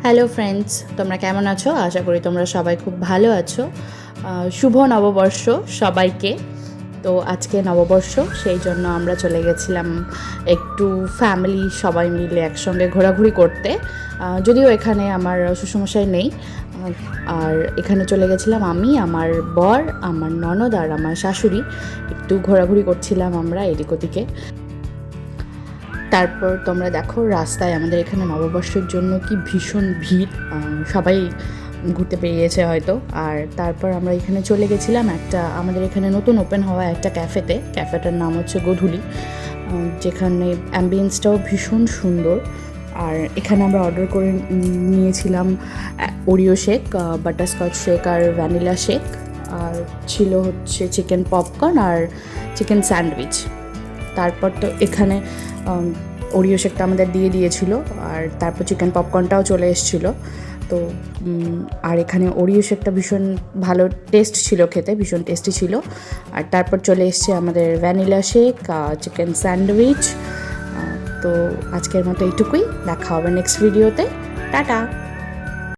Hello friends, তোমরা কেমন আছো? আশা করি তোমরা সবাই খুব ভালো আছো। শুভ নববর্ষ সবাইকে। তো আজকে নববর্ষ, সেই জন্য আমরা চলে গেছিলাম একটু ফ্যামিলি সবাই মিলে একসঙ্গে ঘোরাঘুরি করতে। যদিও এখানে আমার শ্বশুরমশাই নেই, আর এখানে চলে গেছিলাম আমি, আমার বর, আমার ননদ আর আমার শাশুড়ি। একটু ঘোরাঘুরি করছিলাম আমরা এদিক ওদিকে। তারপর তোমরা দেখো রাস্তায় আমাদের এখানে নববর্ষের জন্য কি ভীষণ ভিড়, সবাই ঘুরতে বেরিয়েছে হয়তো। আর তারপর আমরা এখানে চলে গেছিলাম একটা আমাদের এখানে নতুন ওপেন হওয়া একটা ক্যাফেটার নাম হচ্ছে গোধূলি, যেখানে অ্যাম্বিয়েন্সটাও ভীষণ সুন্দর। আর এখানে আমরা অর্ডার করে নিয়েছিলাম ওরিও শেক, বাটারস্কচ শেক আর ভ্যানিলা শেক, আর ছিল হচ্ছে চিকেন পপকর্ন আর চিকেন স্যান্ডউইচ। তারপর তো এখানে ওরিও শেকটা আমাদের দিয়ে দিয়েছিল, আর তারপর চিকেন পপকর্নটাও চলে এসেছিলো। তো আর এখানে ওরিও শেকটা ভীষণ ভালো টেস্ট ছিল, খেতে ভীষণ টেস্টি ছিল। আর তারপর চলে এসছে আমাদের ভ্যানিলা শেক, চিকেন স্যান্ডউইচ। তো আজকের মতো এইটুকুই, দেখা হবে নেক্সট ভিডিওতে। টাটা।